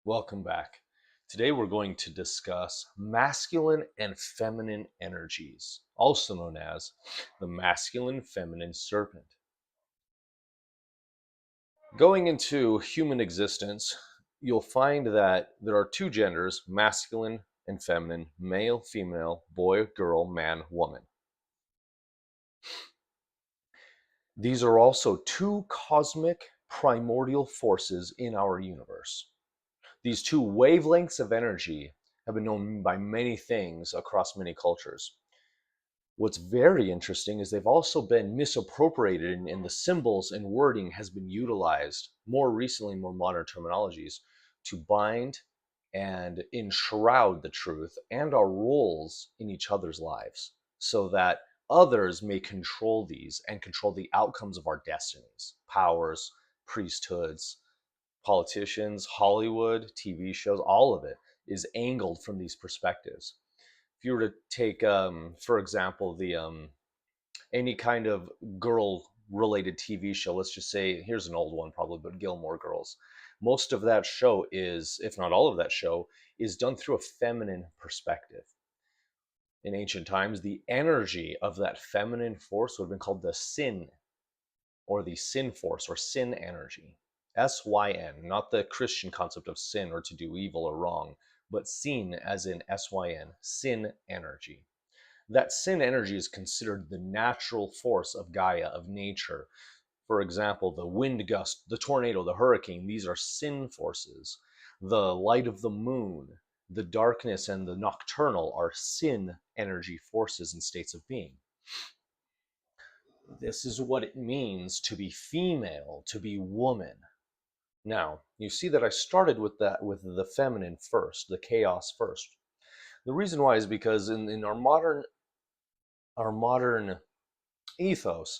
Welcome back. Today we're going to discuss masculine and feminine energies, also known as the masculine feminine serpent. Going into human existence, you'll find that there are two genders, masculine and feminine, male, female, boy, girl, man, woman. These are also two cosmic primordial forces in our universe. These two wavelengths of energy have been known by many things across many cultures. What's very interesting is they've also been misappropriated, and the symbols and wording has been utilized more recently, more modern terminologies, to bind and enshroud the truth and our roles in each other's lives so that others may control these and control the outcomes of our destinies, powers, priesthoods, politicians, Hollywood, TV shows, all of it is angled from these perspectives. If you were to take, for example, the any kind of girl-related TV show, let's just say, here's an old one probably, but Gilmore Girls. Most of that show is, if not all of that show, is done through a feminine perspective. In ancient times, the energy of that feminine force would have been called the sin, or the sin force, or sin energy. SYN, not the Christian concept of sin or to do evil or wrong, but seen as in SYN, sin energy. That sin energy is considered the natural force of Gaia, of nature. For example, the wind gust, the tornado, the hurricane, these are sin forces. The light of the moon, the darkness, and the nocturnal are sin energy forces and states of being. This is what it means to be female, to be woman. Now, you see that I started with the feminine first, the chaos first. The reason why is because in our modern ethos,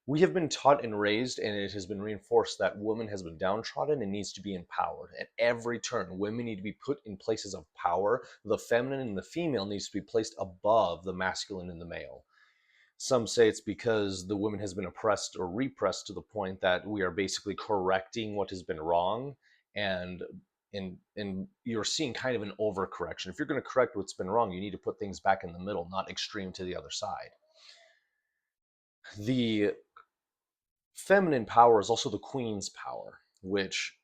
we have been taught and raised, and it has been reinforced that woman has been downtrodden and needs to be empowered. At every turn, women need to be put in places of power. The feminine and the female needs to be placed above the masculine and the male. Some say it's because the woman has been oppressed or repressed to the point that we are basically correcting what has been wrong, and and you're seeing kind of an overcorrection. If you're going to correct what's been wrong, you need to put things back in the middle, not extreme to the other side. The feminine power is also the queen's power, which,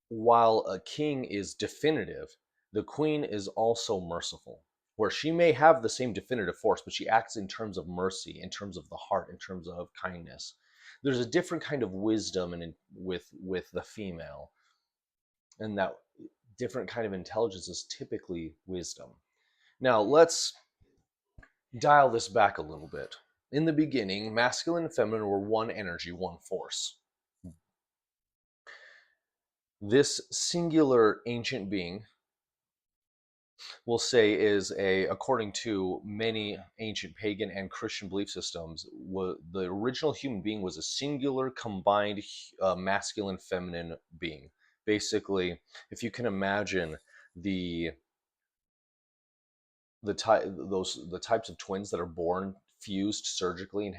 while a king is definitive, the queen is also merciful, where she may have the same definitive force, but she acts in terms of mercy, in terms of the heart, in terms of kindness. There's a different kind of wisdom with the female, and that different kind of intelligence is typically wisdom. Now let's dial this back a little bit. In the beginning, masculine and feminine were one energy, one force. This singular ancient being, we'll say, is according to many ancient pagan and Christian belief systems, the original human being was a singular combined masculine feminine being. Basically, if you can imagine the the types of twins that are born fused surgically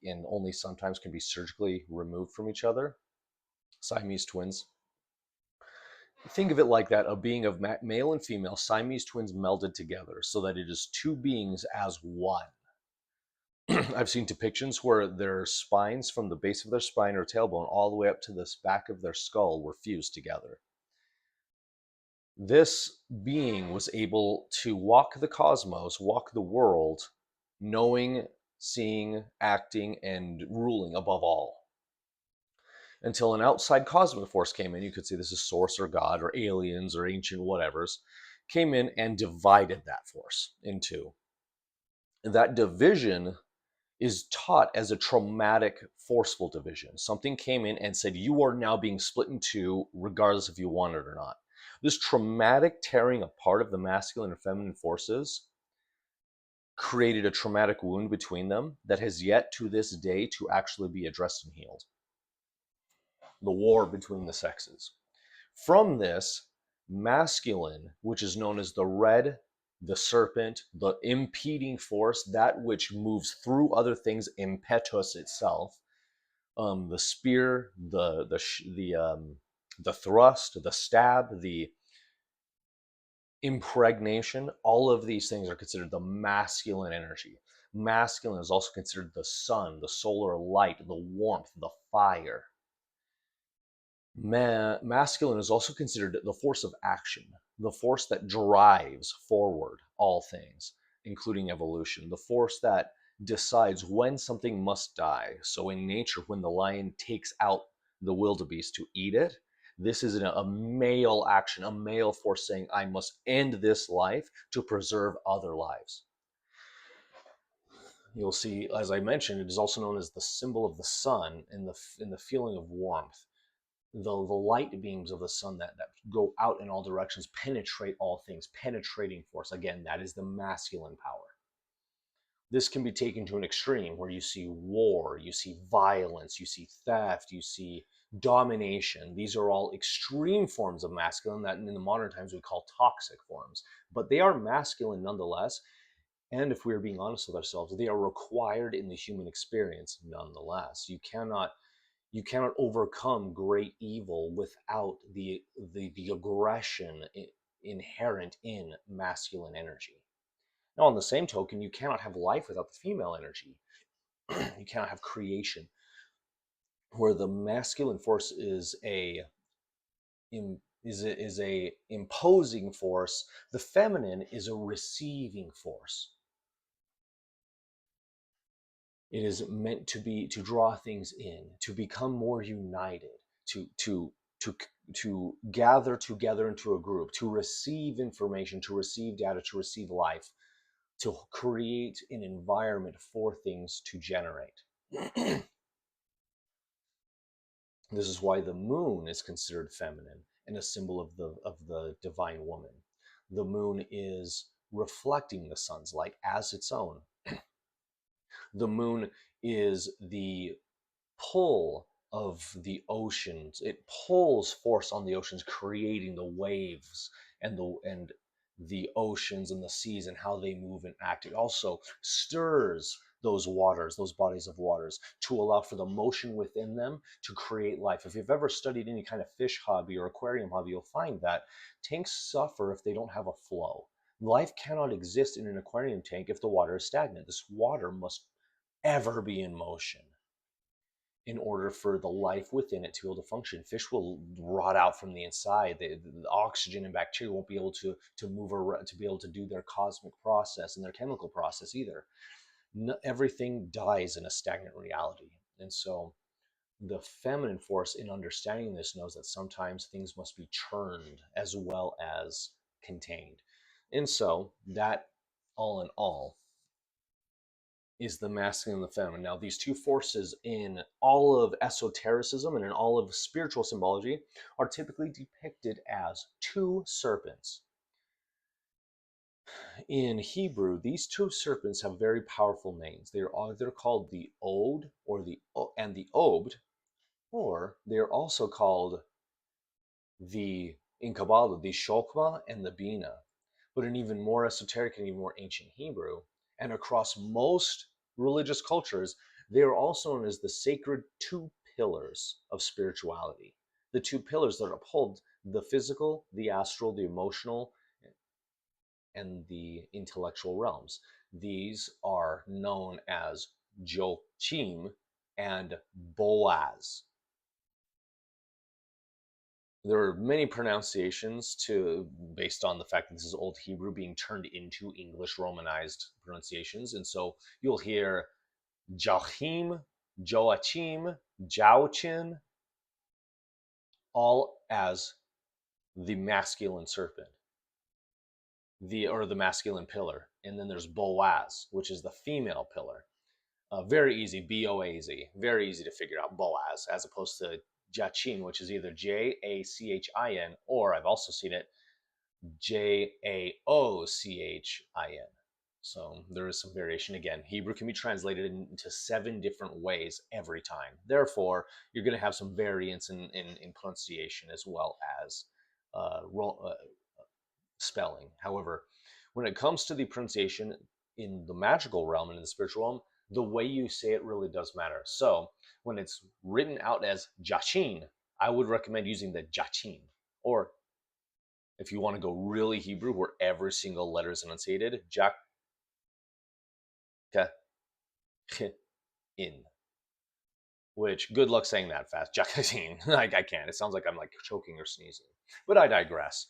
and only sometimes can be surgically removed from each other, Siamese twins. Think of it like that, a being of male and female Siamese twins melded together so that it is two beings as one. I've seen depictions where their spines, from the base of their spine or tailbone all the way up to the back of their skull, were fused together. This being was able to walk the cosmos, walk the world, knowing, seeing, acting, and ruling above all. Until an outside cosmic force came in, you could say this is source or God or aliens or ancient whatevers, came in and divided that force in two. That division is taught as a traumatic, forceful division. Something came in and said, you are now being split in two, regardless if you want it or not. This traumatic tearing apart of the masculine and feminine forces created a traumatic wound between them that has yet to this day to actually be addressed and healed. The war between the sexes. From this, masculine, which is known as the red, the serpent, the impeding force, that which moves through other things, impetus itself, the spear, the The thrust, the stab, the impregnation, all of these things are considered the masculine energy. Masculine is also considered the sun, the solar light, the warmth, the fire. Masculine is also considered the force of action, the force that drives forward all things, including evolution, the force that decides when something must die. So in nature, when the lion takes out the wildebeest to eat it, this is a male action, a male force saying, I must end this life to preserve other lives. You'll see, as I mentioned, it is also known as the symbol of the sun in the feeling of warmth. The light beams of the sun that go out in all directions penetrate all things, penetrating force. Again, that is the masculine power. This can be taken to an extreme where you see war, you see violence, you see theft, you see domination. These are all extreme forms of masculine that in the modern times we call toxic forms, but they are masculine nonetheless. And if we're being honest with ourselves, they are required in the human experience nonetheless. You cannot overcome great evil without the aggression inherent in masculine energy. Now, on the same token, you cannot have life without the female energy. You cannot have creation, where the masculine force is a imposing force. The feminine is a receiving force. It is meant to draw things in, to become more united, to to gather together into a group, to receive information, to receive data, to receive life, to create an environment for things to generate. This is why the moon is considered feminine and a symbol of the divine woman. The moon is reflecting the sun's light as its own. The moon is the pull of the oceans. It pulls force on the oceans, creating the waves and the oceans and the seas and how they move and act. It also stirs those waters, those bodies of waters, to allow for the motion within them to create life. If you've ever studied any kind of fish hobby or aquarium hobby, you'll find that tanks suffer if they don't have a flow. Life cannot exist in an aquarium tank if the water is stagnant. This water must ever be in motion in order for the life within it to be able to function. Fish will rot out from the inside. The oxygen and bacteria won't be able to move around, to be able to do their cosmic process and their chemical process either. Everything dies in a stagnant reality. And so the feminine force in understanding this knows that sometimes things must be churned as well as contained. And so that, all in all, is the masculine and the feminine. Now, these two forces in all of esotericism and in all of spiritual symbology are typically depicted as two serpents. In Hebrew, these two serpents have very powerful names. They are either called the Od or the Obed, or they are also called in Kabbalah, the Shokma and the Bina. But in even more esoteric and even more ancient Hebrew, and across most religious cultures, they are also known as the sacred two pillars of spirituality. The two pillars that uphold the physical, the astral, the emotional, and the intellectual realms. These are known as Joachim and Boaz. There are many pronunciations based on the fact that this is Old Hebrew being turned into English Romanized pronunciations. And so you'll hear Joachim, Joachim, Joachin, all as the masculine serpent, the masculine pillar. And then there's Boaz, which is the female pillar. Very easy, B-O-A-Z, very easy to figure out, Boaz, as opposed to Jachin, which is either Jachin, or I've also seen it Jaochin. So there is some variation. Again, Hebrew can be translated into 7 different ways every time. Therefore, you're going to have some variance in pronunciation as well as spelling. However, when it comes to the pronunciation in the magical realm and in the spiritual realm, the way you say it really does matter. So when it's written out as Jachin, I would recommend using the jachin. Or if you want to go really Hebrew, where every single letter is enunciated, in. Which, good luck saying that fast. Jachin. I can't. It sounds like I'm like choking or sneezing. But I digress.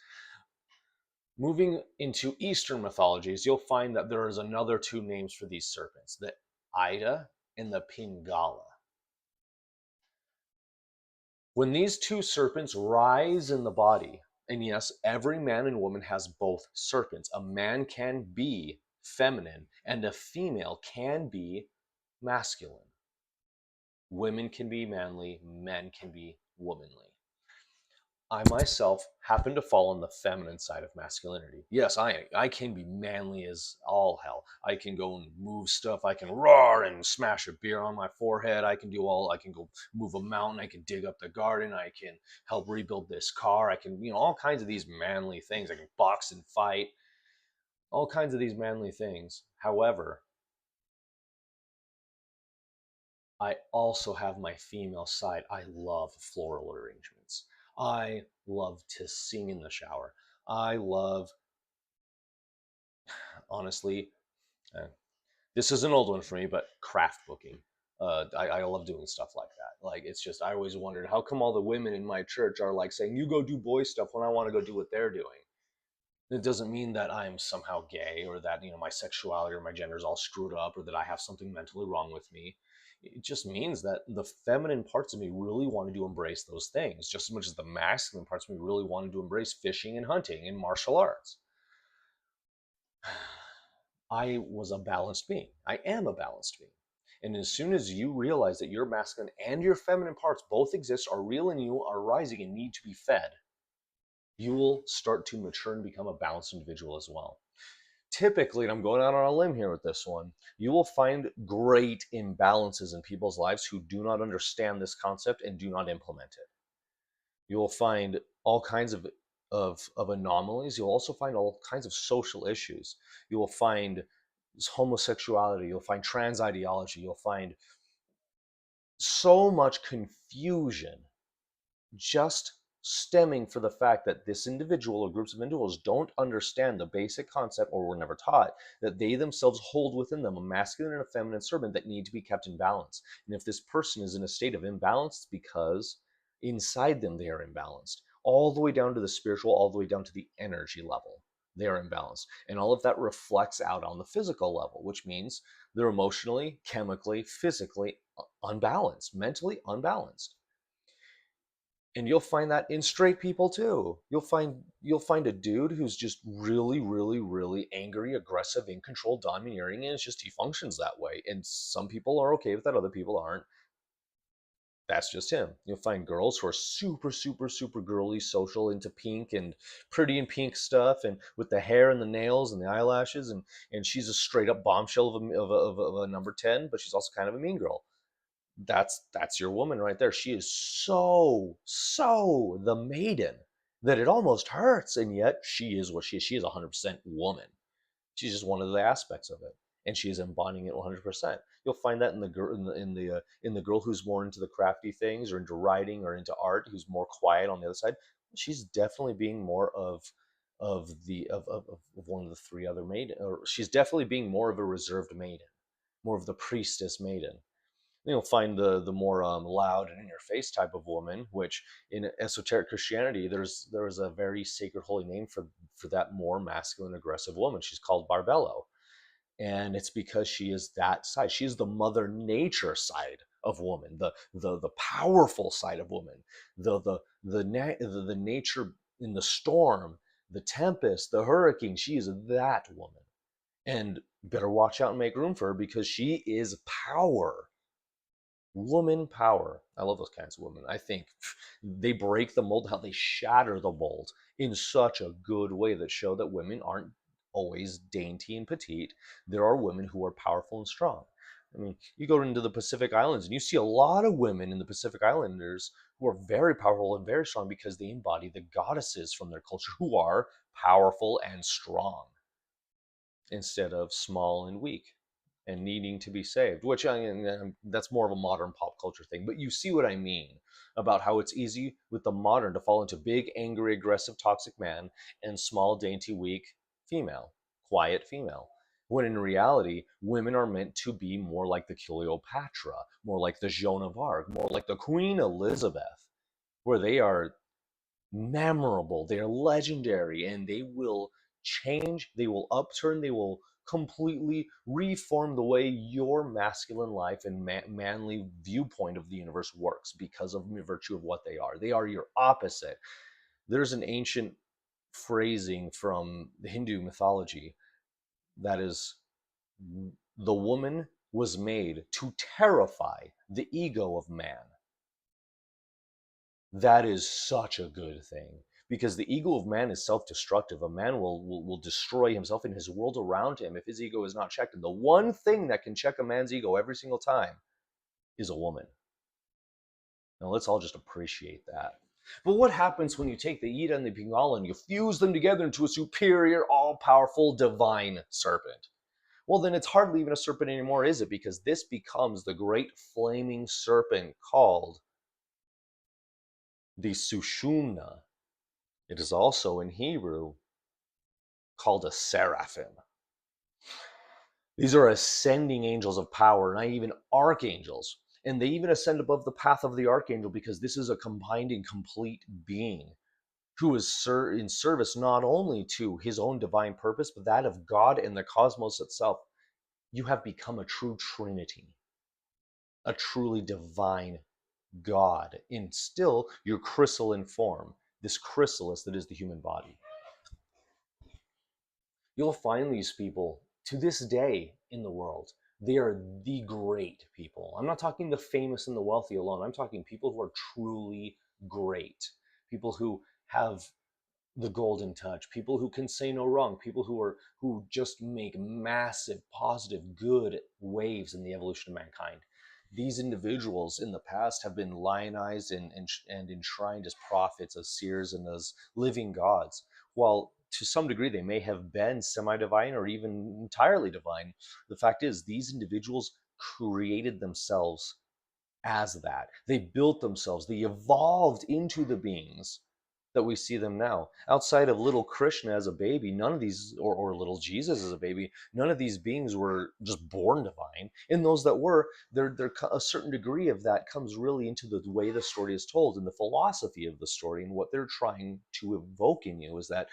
Moving into Eastern mythologies, you'll find that there is another two names for these serpents, the Ida and the Pingala. When these two serpents rise in the body, and yes, every man and woman has both serpents. A man can be feminine, and a female can be masculine. Women can be manly, men can be womanly. I myself happen to fall on the feminine side of masculinity. Yes, I can be manly as all hell. I can go and move stuff. I can roar and smash a beer on my forehead. I can go move a mountain. I can dig up the garden. I can help rebuild this car. I can, all kinds of these manly things. I can box and fight. All kinds of these manly things. However, I also have my female side. I love floral arrangements. I love to sing in the shower. I love, honestly, uh, this is an old one for me, but craft booking. I love doing stuff like that. Like, it's just, I always wondered, how come all the women in my church are like saying, you go do boy stuff when I want to go do what they're doing? It doesn't mean that I'm somehow gay, or that, my sexuality or my gender is all screwed up, or that I have something mentally wrong with me. It just means that the feminine parts of me really wanted to embrace those things just as much as the masculine parts of me really wanted to embrace fishing and hunting and martial arts. I was a balanced being. I am a balanced being. And as soon as you realize that your masculine and your feminine parts both exist, are real in you, are rising, and need to be fed, you will start to mature and become a balanced individual as well. Typically, and I'm going out on a limb here with this one, you will find great imbalances in people's lives who do not understand this concept and do not implement it. You will find all kinds of anomalies. You'll also find all kinds of social issues. You will find homosexuality. You'll find trans ideology. You'll find so much confusion just stemming for the fact that this individual or groups of individuals don't understand the basic concept, or were never taught, that they themselves hold within them a masculine and a feminine serpent that need to be kept in balance. And if this person is in a state of imbalance, it's because inside them they are imbalanced, all the way down to the spiritual, all the way down to the energy level. They are imbalanced. And all of that reflects out on the physical level, which means they're emotionally, chemically, physically unbalanced, mentally unbalanced. And you'll find that in straight people too. You'll find a dude who's just really, really, really angry, aggressive, in control, domineering, and it's just he functions that way. And some people are okay with that, other people aren't. That's just him. You'll find girls who are super, super, super girly, social, into pink and pretty and pink stuff, and with the hair and the nails and the eyelashes, and she's a straight up bombshell of a number 10, but she's also kind of a mean girl. That's your woman right there. She is so the maiden that it almost hurts, and yet she is what she is. She is 100% woman. She's just one of the aspects of it, and she is embodying it 100%. You'll find that in the girl in the girl who's more into the crafty things, or into writing, or into art, who's more quiet on the other side. She's definitely being more of one of the three other maiden, or she's definitely being more of a reserved maiden, more of the priestess maiden. You'll find the more loud and in your face type of woman, which in esoteric Christianity there's a very sacred holy name for that more masculine aggressive woman. She's called Barbello, and it's because she is that side. She is the mother nature side of woman, the powerful side of woman, the nature in the storm, the tempest, the hurricane. She is that woman, and better watch out and make room for her, because she is power. Woman power. I love those kinds of women. I think they break the mold, how they shatter the mold in such a good way, that show that women aren't always dainty and petite. There are women who are powerful and strong. I mean, you go into the Pacific Islands and you see a lot of women in the Pacific Islanders who are very powerful and very strong, because they embody the goddesses from their culture, who are powerful and strong instead of small and weak. and needing to be saved, which that's more of a modern pop culture thing. But you see what I mean about how it's easy with the modern to fall into big, angry, aggressive, toxic man and small, dainty, weak female, quiet female. When in reality, women are meant to be more like the Cleopatra, more like the Joan of Arc, more like the Queen Elizabeth, where they are memorable, they're legendary, and they will change, they will upturn, they will completely reform the way your masculine life and manly viewpoint of the universe works because of virtue of what they are. They are your opposite. There's an ancient phrasing from the Hindu mythology that is, the woman was made to terrify the ego of man. That is such a good thing because the ego of man is self-destructive. A man will destroy himself and his world around him if his ego is not checked. And the one thing that can check a man's ego every single time is a woman. Now let's all just appreciate that. But what happens when you take the Ida and the Pingala and you fuse them together into a superior, all-powerful, divine serpent? Well, then it's hardly even a serpent anymore, is it? Because this becomes the great flaming serpent called the Sushumna. It is also in Hebrew called a seraphim. These are ascending angels of power, not even archangels. And they even ascend above the path of the archangel because this is a combined and complete being who is in service not only to his own divine purpose, but that of God and the cosmos itself. You have become a true trinity, a truly divine God in still your chrysaline form, this chrysalis that is the human body. You'll find these people to this day in the world. They are the great people. I'm not talking the famous and the wealthy alone. I'm talking people who are truly great, people who have the golden touch, people who can say no wrong, people who just make massive, positive, good waves in the evolution of mankind. These individuals in the past have been lionized and enshrined as prophets, as seers, and as living gods. While to some degree they may have been semi-divine or even entirely divine, the fact is these individuals created themselves as that. They built themselves, they evolved into the beings that we see them now. Outside of little Krishna as a baby, none of these, or little Jesus as a baby, none of these beings were just born divine. And those that were, a certain degree of that comes really into the way the story is told and the philosophy of the story. And what they're trying to evoke in you is that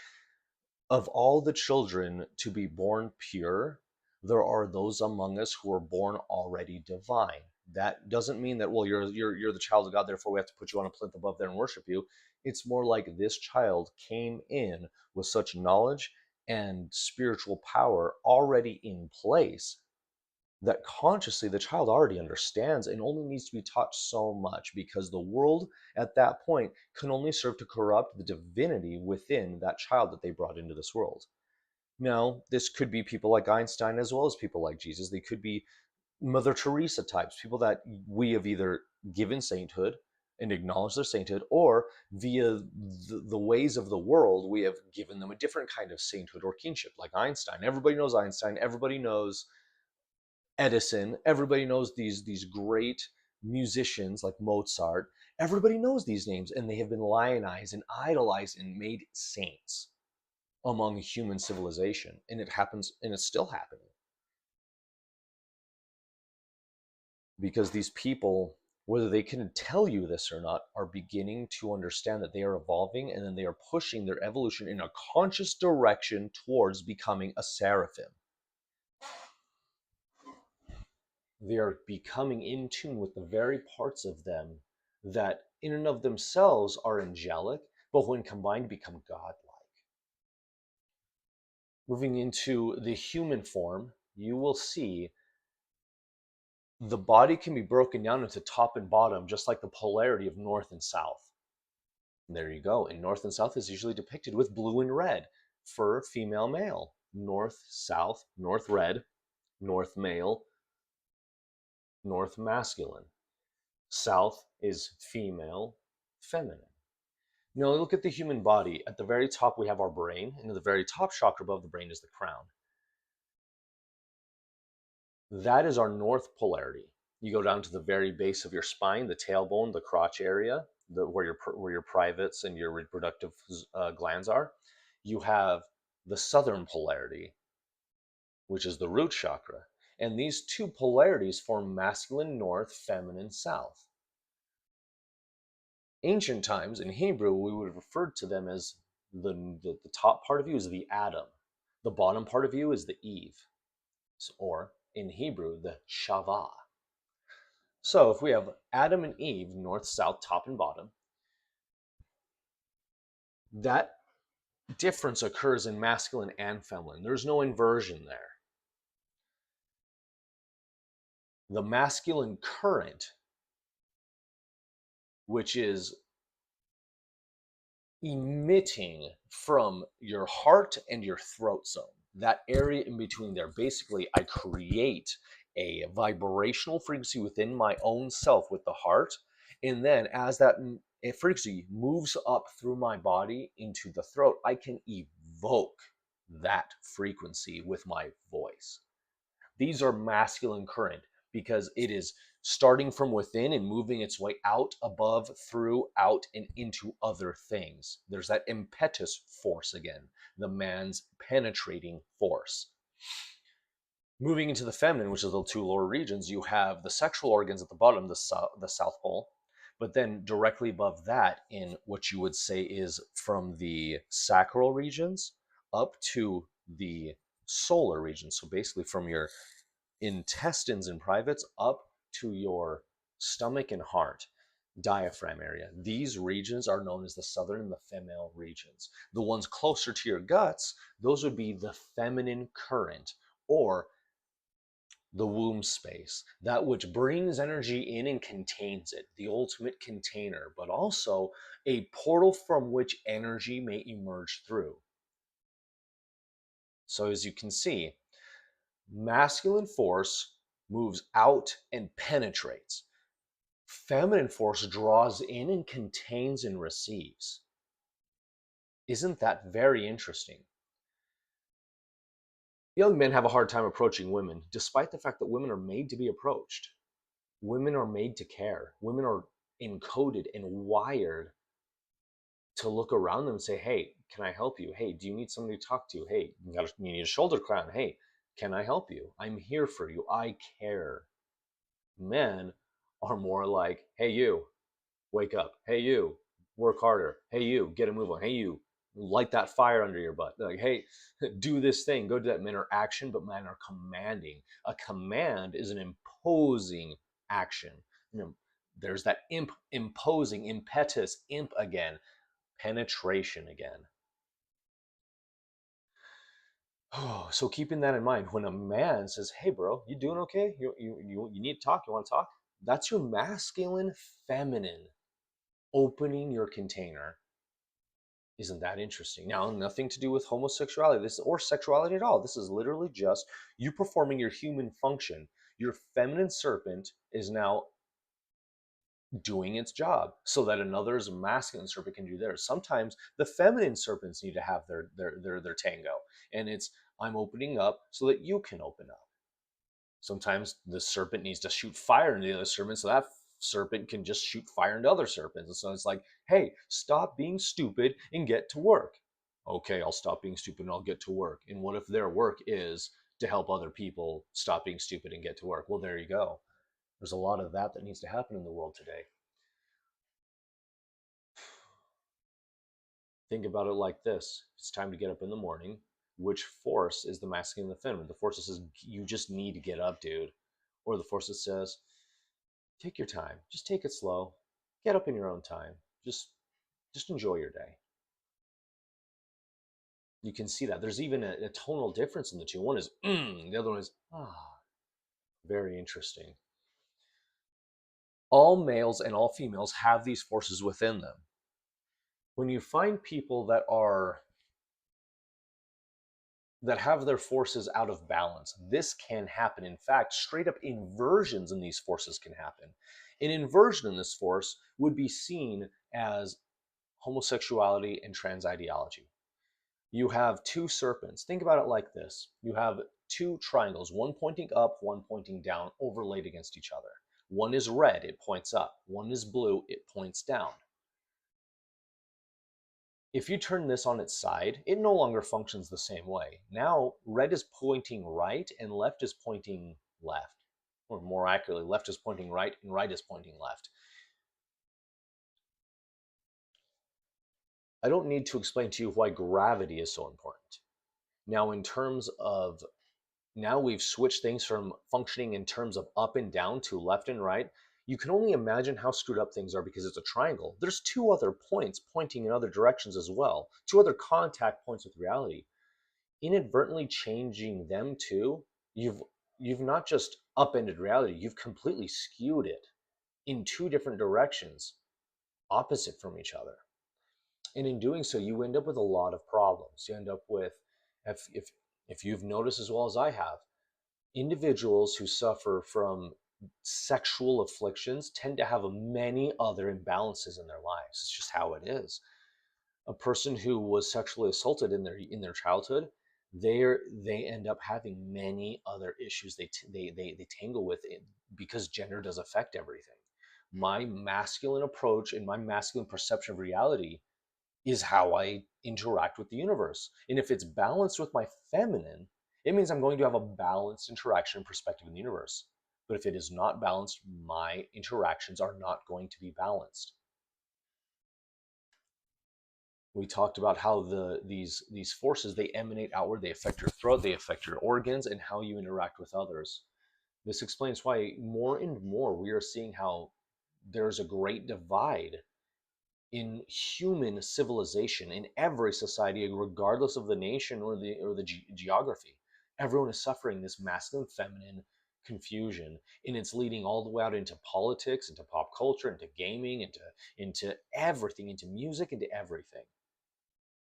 of all the children to be born pure, there are those among us who are born already divine. That doesn't mean that, well, you're the child of God, therefore we have to put you on a plinth above there and worship you. It's more like this child came in with such knowledge and spiritual power already in place that consciously the child already understands and only needs to be taught so much because the world at that point can only serve to corrupt the divinity within that child that they brought into this world. Now, this could be people like Einstein as well as people like Jesus. They could be Mother Teresa types, people that we have either given sainthood and acknowledged their sainthood, or via the ways of the world, we have given them a different kind of sainthood or kingship, like Einstein. Everybody knows Einstein. Everybody knows Edison. Everybody knows these great musicians like Mozart. Everybody knows these names, and they have been lionized and idolized and made saints among human civilization. And it happens, and it's still happening. Because these people, whether they can tell you this or not, are beginning to understand that they are evolving, and then they are pushing their evolution in a conscious direction towards becoming a seraphim. They are becoming in tune with the very parts of them that in and of themselves are angelic, but when combined become godlike. Moving into the human form, you will see the body can be broken down into top and bottom, just like the polarity of north and south. And there you go. And north and south is usually depicted with blue and red for female, male. North, south, north red, north male, north masculine. South is female, feminine. Now look at the human body. At the very top we have our brain, and at the very top chakra above the brain is the crown. That is our north polarity. You go down to the very base of your spine, the tailbone, the crotch area, where your privates and your reproductive glands are. You have the southern polarity, which is the root chakra. And these two polarities form masculine north, feminine south. Ancient times in Hebrew, we would have referred to them as the top part of you is the Adam, the bottom part of you is the Eve, or in Hebrew, the Shavah. So if we have Adam and Eve, north, south, top, and bottom, that difference occurs in masculine and feminine. There's no inversion there. The masculine current, which is emitting from your heart and your throat zone, that area in between there, basically, I create a vibrational frequency within my own self with the heart. And then as that frequency moves up through my body into the throat, I can evoke that frequency with my voice. These are masculine current because it is starting from within and moving its way out, above, through, out, and into other things. There's that impetus force again, the man's penetrating force. Moving into the feminine, which is the two lower regions, you have the sexual organs at the bottom, the South Pole. But then directly above that, in what you would say is from the sacral regions up to the solar region. So basically from your intestines and privates up to your stomach and heart, diaphragm area. These regions are known as the southern and the female regions. The ones closer to your guts, those would be the feminine current, or the womb space, that which brings energy in and contains it, the ultimate container, but also a portal from which energy may emerge through. So as you can see, masculine force moves out and penetrates. Feminine force draws in and contains and receives. Isn't that very interesting? Young men have a hard time approaching women, despite the fact that women are made to be approached. Women are made to care. Women are encoded and wired to look around them and say, hey, can I help you? Hey, do you need somebody to talk to? Hey, you need a shoulder crown. Hey, can I help you? I'm here for you. I care. Men are more like, hey, you, wake up. Hey, you, work harder. Hey, you, get a move on. Hey, you, light that fire under your butt. They're like, hey, do this thing. Go do that. Men are action, but men are commanding. A command is an imposing action. You know, there's that imposing, impetus, imp again, penetration again. Oh, so keeping that in mind, when a man says, "Hey, bro, you doing okay? You need to talk. You want to talk?" That's your masculine, feminine opening your container. Isn't that interesting? Now, nothing to do with homosexuality, this or sexuality at all. This is literally just you performing your human function. Your feminine serpent is now doing its job so that another's masculine serpent can do theirs. Sometimes the feminine serpents need to have their tango, and it's I'm opening up so that you can open up. Sometimes the serpent needs to shoot fire into the other serpent so that serpent can just shoot fire into other serpents. And so it's like, hey, stop being stupid and get to work. Okay, I'll stop being stupid and I'll get to work. And what if their work is to help other people stop being stupid and get to work? Well, there you go. There's a lot of that needs to happen in the world today. Think about it like this. It's time to get up in the morning. Which force is the masculine and the feminine? The force that says, you just need to get up, dude. Or the force that says, take your time. Just take it slow. Get up in your own time. Just enjoy your day. You can see that. There's even a tonal difference in the two. One is, the other one is, ah. Very interesting. All males and all females have these forces within them. When you find people that have their forces out of balance, this can happen. In fact, straight up inversions in these forces can happen. An inversion in this force would be seen as homosexuality and trans ideology. You have two serpents. Think about it like this. You have two triangles, one pointing up, one pointing down, overlaid against each other. One is red, it points up. One is blue, it points down. If you turn this on its side, it no longer functions the same way. Now, red is pointing right and left is pointing left. Or more accurately, left is pointing right and right is pointing left. I don't need to explain to you why gravity is so important. Now, in terms of, now we've switched things from functioning in terms of up and down to left and right. You can only imagine how screwed up things are because it's a triangle. There's two other points pointing in other directions as well, two other contact points with reality. Inadvertently changing them too, you've not just upended reality, you've completely skewed it in two different directions, opposite from each other. And in doing so, you end up with a lot of problems. You end up with, if you've noticed as well as I have, individuals who suffer from sexual afflictions tend to have many other imbalances in their lives. It's just how it is. A person who was sexually assaulted in their childhood, they end up having many other issues they tangle with it because gender does affect everything. My masculine approach and my masculine perception of reality is how I interact with the universe. And if it's balanced with my feminine, it means I'm going to have a balanced interaction and perspective in the universe. But if it is not balanced, my interactions are not going to be balanced. We talked about how these forces, they emanate outward, they affect your throat, they affect your organs, and how you interact with others. This explains why more and more we are seeing how there's a great divide in human civilization in every society, regardless of the nation or the geography. Everyone is suffering this masculine feminine confusion, and it's leading all the way out into politics, into pop culture, into gaming, into everything, into music, into everything.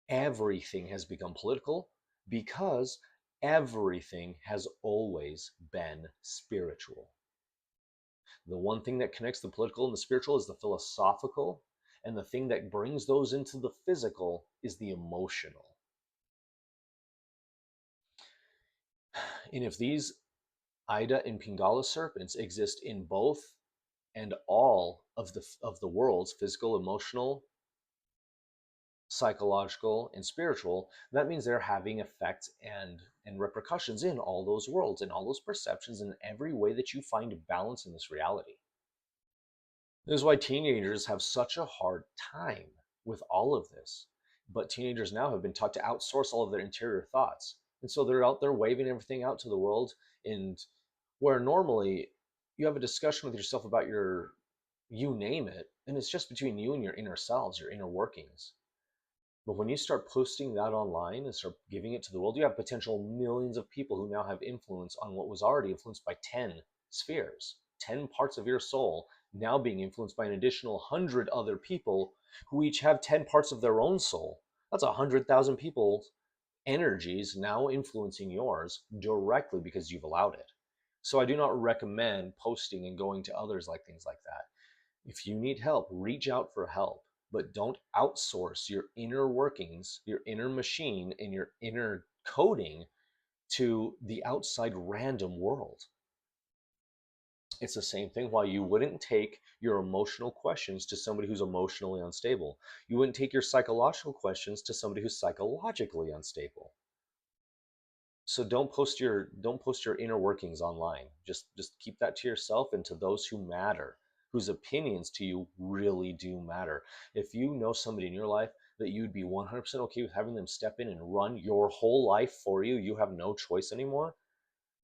Everything has become political because everything has always been spiritual. The one thing that connects the political and the spiritual is the philosophical, and the thing that brings those into the physical is the emotional. And if these Ida and Pingala serpents exist in both and all of the worlds, physical, emotional, psychological, and spiritual, that means they're having effects and repercussions in all those worlds, in all those perceptions, in every way that you find balance in this reality. This is why teenagers have such a hard time with all of this. But teenagers now have been taught to outsource all of their interior thoughts. And so they're out there waving everything out to the world. And where normally you have a discussion with yourself about you name it, and it's just between you and your inner selves, your inner workings. But when you start posting that online and start giving it to the world, you have potential millions of people who now have influence on what was already influenced by 10 spheres, 10 parts of your soul, now being influenced by an additional 100 other people who each have 10 parts of their own soul. That's 100,000 people's energies now influencing yours directly because you've allowed it. So I do not recommend posting and going to others like things like that. If you need help, reach out for help, but don't outsource your inner workings, your inner machine, and your inner coding to the outside random world. It's the same thing. Why you wouldn't take your emotional questions to somebody who's emotionally unstable. You wouldn't take your psychological questions to somebody who's psychologically unstable. So don't post your inner workings online. Just keep that to yourself and to those who matter, whose opinions to you really do matter. If you know somebody in your life that you'd be 100% okay with having them step in and run your whole life for you, you have no choice anymore,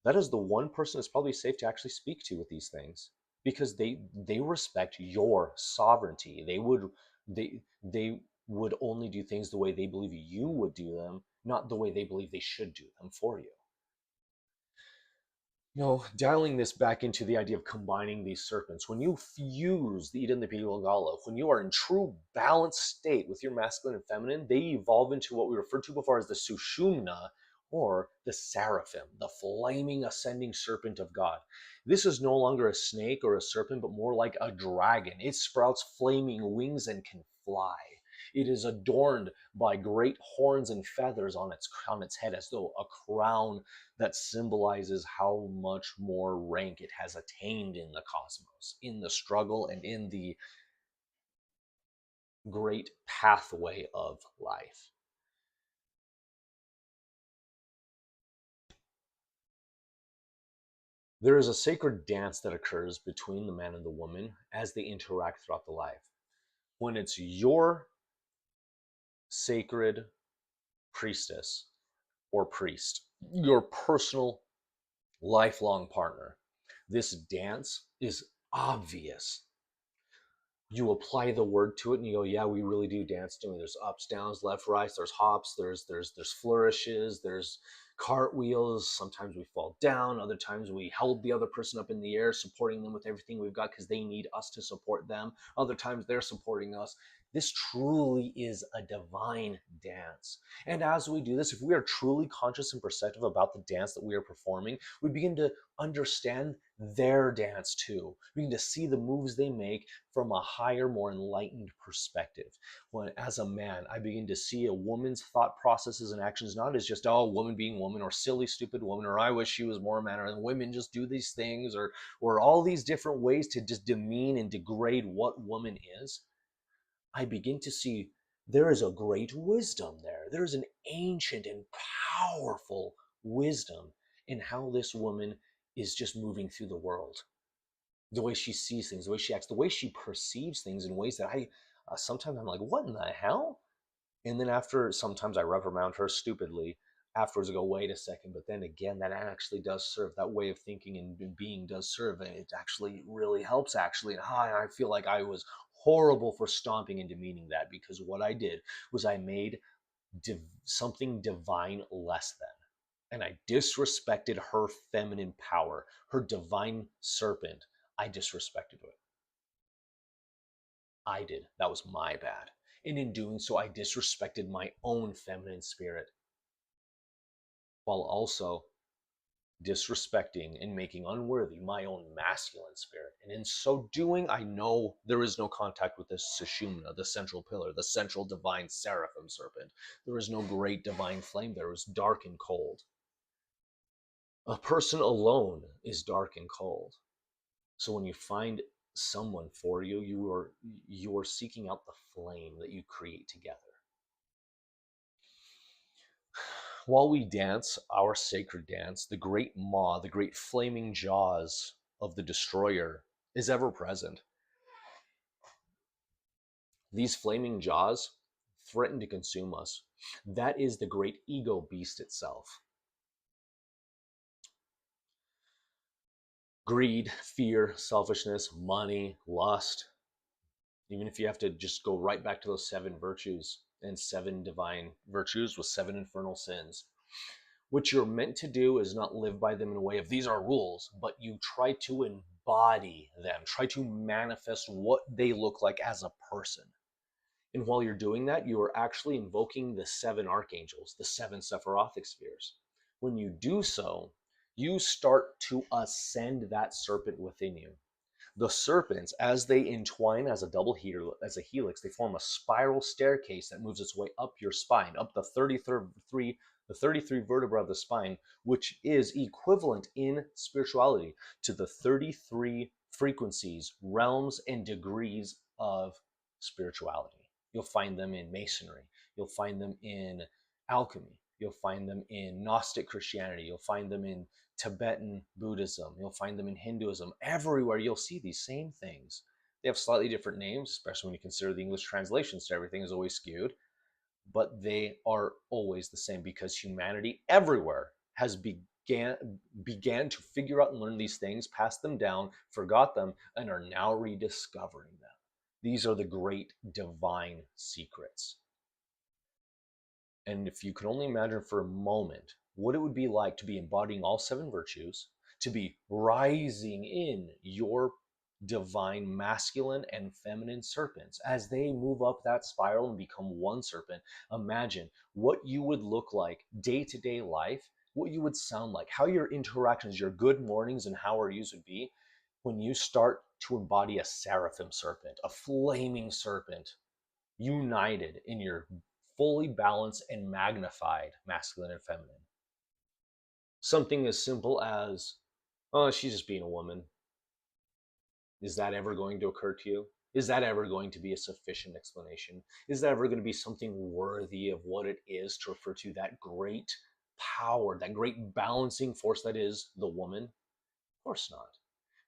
that is the one person it's probably safe to actually speak to with these things, because they respect your sovereignty. They would only do things the way they believe you would do them, not the way they believe they should do them for you. Dialing this back into the idea of combining these serpents, when you fuse the Ida and the Pingala, when you are in true balanced state with your masculine and feminine, they evolve into what we referred to before as the Sushumna, or the seraphim, the flaming ascending serpent of God. This is no longer a snake or a serpent, but more like a dragon. It sprouts flaming wings and can fly. It is adorned by great horns and feathers on its head, as though a crown that symbolizes how much more rank it has attained in the cosmos, in the struggle, and in the great pathway of life. There is a sacred dance that occurs between the man and the woman as they interact throughout the life. When it's your sacred priestess or priest, your personal lifelong partner, this dance is obvious. You apply the word to it and you go, yeah, we really do dance to it. There's ups, downs, left, right, there's hops, there's flourishes, there's cartwheels. Sometimes we fall down, other times we hold the other person up in the air, supporting them with everything we've got because they need us to support them. Other times they're supporting us. This truly is a divine dance. And as we do this, if we are truly conscious and perceptive about the dance that we are performing, we begin to understand their dance too. We begin to see the moves they make from a higher, more enlightened perspective. When, as a man, I begin to see a woman's thought processes and actions not as just, oh, woman being woman, or silly, stupid woman, or I wish she was more man, or women just do these things, or all these different ways to just demean and degrade what woman is. I begin to see there is a great wisdom there. There is an ancient and powerful wisdom in how this woman is just moving through the world, the way she sees things, the way she acts, the way she perceives things in ways that I sometimes I'm like, what in the hell? And then after, sometimes I reprimand her stupidly. Afterwards, I go, wait a second. But then again, that actually does serve. That way of thinking and being does serve. And it actually really helps, actually. And I feel like I was horrible for stomping and demeaning that, because what I did was I made something divine less than. And I disrespected her feminine power, her divine serpent. I disrespected it. I did. That was my bad. And in doing so, I disrespected my own feminine spirit while also disrespecting and making unworthy my own masculine spirit. And in so doing, I know there is no contact with the Sushumna, the central pillar, the central divine seraphim serpent. There is no great divine flame there. It was dark and cold. A person alone is dark and cold. So when you find someone for you, you are seeking out the flame that you create together. While we dance our sacred dance, the great maw, the great flaming jaws of the destroyer is ever present. These flaming jaws threaten to consume us. That is the great ego beast itself. Greed, fear, selfishness, money, lust. Even if you have to just go right back to those 7 virtues and 7 divine virtues with 7 infernal sins. What you're meant to do is not live by them in a way of these are rules, but you try to embody them, try to manifest what they look like as a person. And while you're doing that, you are actually invoking the 7 archangels, the 7 Sephirothic spheres. When you do so, you start to ascend that serpent within you. The serpents, as they entwine as a helix, they form a spiral staircase that moves its way up your spine, up the 33 vertebrae of the spine, which is equivalent in spirituality to the 33 frequencies, realms, and degrees of spirituality. You'll find them in Masonry. You'll find them in alchemy. You'll find them in Gnostic Christianity. You'll find them in Tibetan Buddhism. You'll find them in Hinduism. Everywhere you'll see these same things. They have slightly different names, especially when you consider the English translations to everything is always skewed, but they are always the same because humanity everywhere has began to figure out and learn these things, passed them down, forgot them, and are now rediscovering them. These are the great divine secrets. And if you could only imagine for a moment what it would be like to be embodying all 7 virtues, to be rising in your divine masculine and feminine serpents as they move up that spiral and become one serpent, imagine what you would look like day to day life, what you would sound like, how your interactions, your good mornings and how are yous would be when you start to embody a seraphim serpent, a flaming serpent. united in your fully balanced and magnified masculine and feminine. Something as simple as, oh, she's just being a woman. Is that ever going to occur to you? Is that ever going to be a sufficient explanation? Is that ever going to be something worthy of what it is to refer to that great power, that great balancing force that is the woman? Of course not.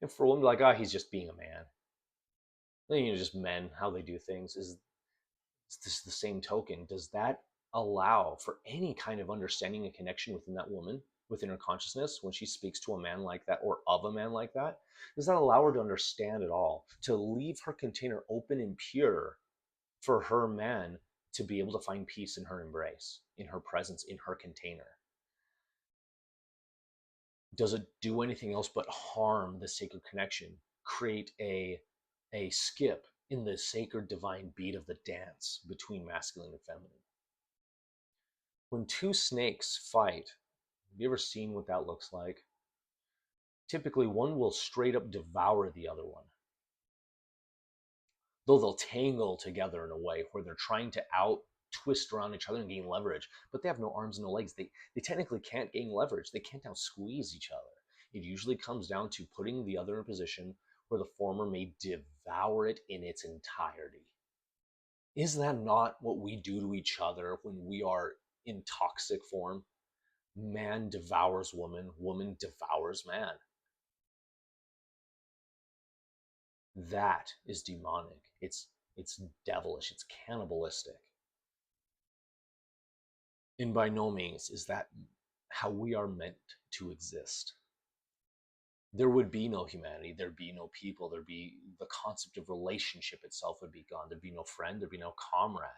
And for a woman, like, ah, he's just being a man. Just men, how they do things. Is this the same token? Does that allow for any kind of understanding and connection within that woman, within her consciousness, when she speaks to a man like that or of a man like that? Does that allow her to understand at all, to leave her container open and pure for her man to be able to find peace in her embrace, in her presence, in her container? Does it do anything else but harm the sacred connection, create a skip in the sacred divine beat of the dance between masculine and feminine? When two snakes fight, have you ever seen what that looks like? Typically, one will straight up devour the other one. Though they'll tangle together in a way where they're trying to out twist around each other and gain leverage, but they have no arms and no legs. They technically can't gain leverage. They can't out squeeze each other. It usually comes down to putting the other in a position where the former may devour it in its entirety. Is that not what we do to each other when we are in toxic form? Man devours woman, woman devours man. That is demonic. It's devilish, it's cannibalistic. And by no means is that how we are meant to exist. There would be no humanity, there'd be no people, there'd be the concept of relationship itself would be gone. There'd be no friend, there'd be no comrade.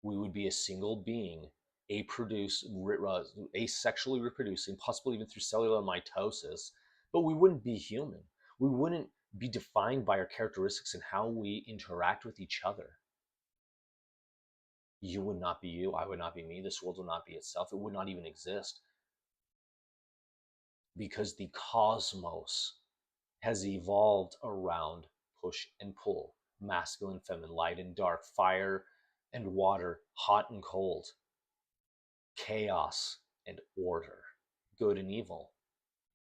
We would be a single being, asexually reproducing, possibly even through cellular mitosis, but we wouldn't be human. We wouldn't be defined by our characteristics and how we interact with each other. You would not be you, I would not be me, this world would not be itself, it would not even exist. Because the cosmos has evolved around push and pull, masculine, feminine, light and dark, fire and water, hot and cold, chaos and order, good and evil,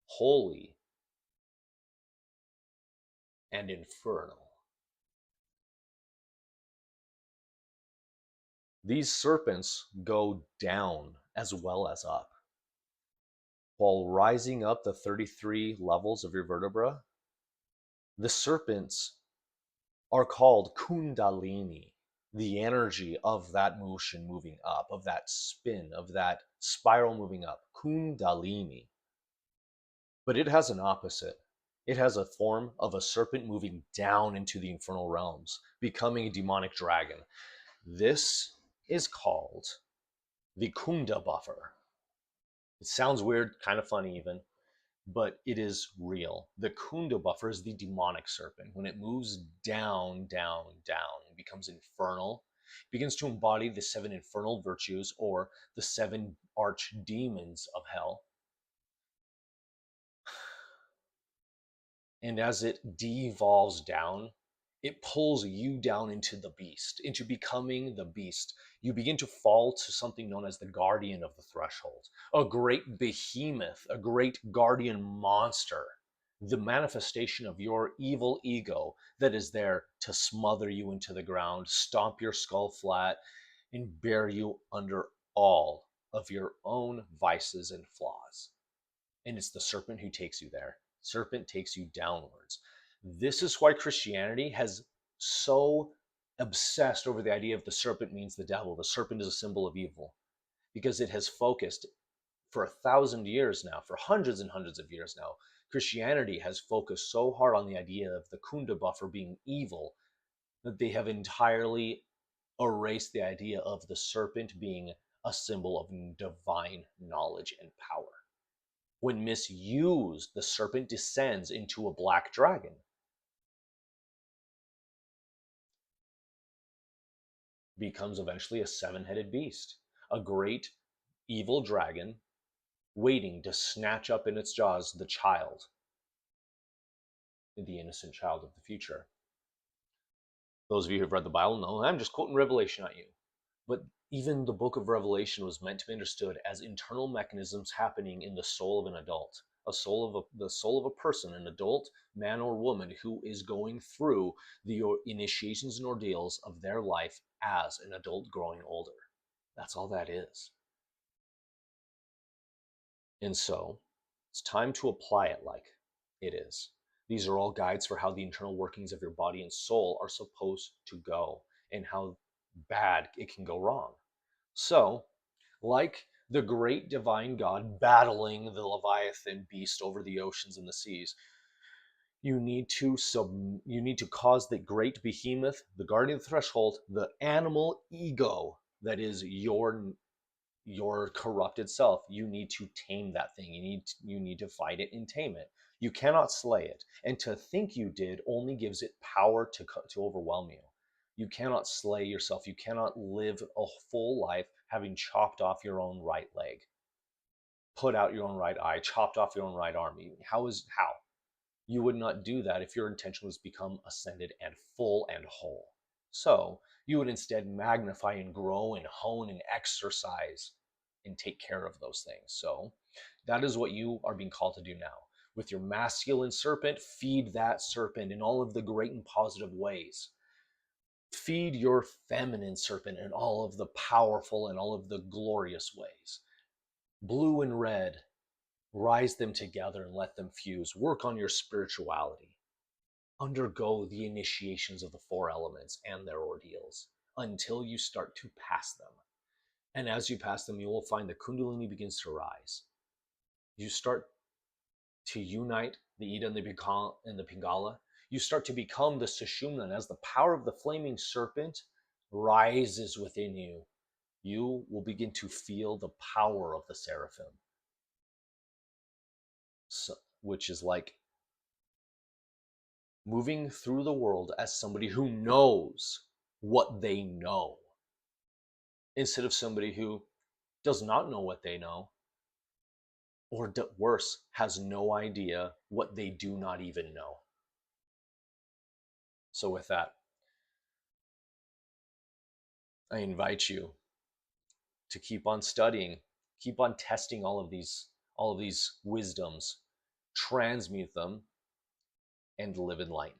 holy and infernal. These serpents go down as well as up. While rising up the 33 levels of your vertebra, the serpents are called Kundalini, the energy of that motion moving up, of that spin, of that spiral moving up. Kundalini. But it has an opposite. It has a form of a serpent moving down into the infernal realms, becoming a demonic dragon. This is called the Kunda buffer. It sounds weird, kind of funny even, but it is real. The Kunda buffer is the demonic serpent. When it moves down, down, down, it becomes infernal, it begins to embody the 7 infernal virtues or the 7 arch demons of hell. And as it devolves down, it pulls you down into the beast, into becoming the beast. You begin to fall to something known as the guardian of the threshold, a great behemoth, a great guardian monster, the manifestation of your evil ego that is there to smother you into the ground, stomp your skull flat, and bear you under all of your own vices and flaws. And it's the serpent who takes you there. Serpent takes you downwards. This is why Christianity has so obsessed over the idea of the serpent means the devil. The serpent is a symbol of evil because it has focused for 1,000 years now, for hundreds and hundreds of years now. Christianity has focused so hard on the idea of the Kunda buffer being evil that they have entirely erased the idea of the serpent being a symbol of divine knowledge and power. When misused, the serpent descends into a black dragon. Becomes eventually a 7-headed beast, a great evil dragon waiting to snatch up in its jaws the child, the innocent child of the future. Those of you who've read the Bible know I'm just quoting Revelation at you. But even the book of Revelation was meant to be understood as internal mechanisms happening in the soul of an adult, the soul of a person, an adult man or woman who is going through the initiations and ordeals of their life as an adult growing older. That's all that is. And so it's time to apply it like it is. These are all guides for how the internal workings of your body and soul are supposed to go and how bad it can go wrong. So, like the great divine God battling the Leviathan beast over the oceans and the seas, you need to cause the great behemoth, the guardian of the threshold, the animal ego that is your corrupted self. You need to tame that thing. You need to fight it and tame it. You cannot slay it, and to think you did only gives it power to overwhelm you. You cannot slay yourself. You cannot live a full life having chopped off your own right leg, put out your own right eye, chopped off your own right arm. How you would not do that if your intention was to become ascended and full and whole. So you would instead magnify and grow and hone and exercise and take care of those things. So that is what you are being called to do now. With your masculine serpent, feed that serpent in all of the great and positive ways. Feed your feminine serpent in all of the powerful and all of the glorious ways. Blue and red, rise them together and let them fuse. Work on your spirituality. Undergo the initiations of the four elements and their ordeals until you start to pass them. And as you pass them, you will find the Kundalini begins to rise. You start to unite the Ida and the Pingala. You start to become the Sushumna. And as the power of the flaming serpent rises within you, you will begin to feel the power of the seraphim. So, which is like moving through the world as somebody who knows what they know, instead of somebody who does not know what they know, or worse, has no idea what they do not even know. So with that, I invite you to keep on studying, keep on testing all of these wisdoms, transmute them, and live enlightened.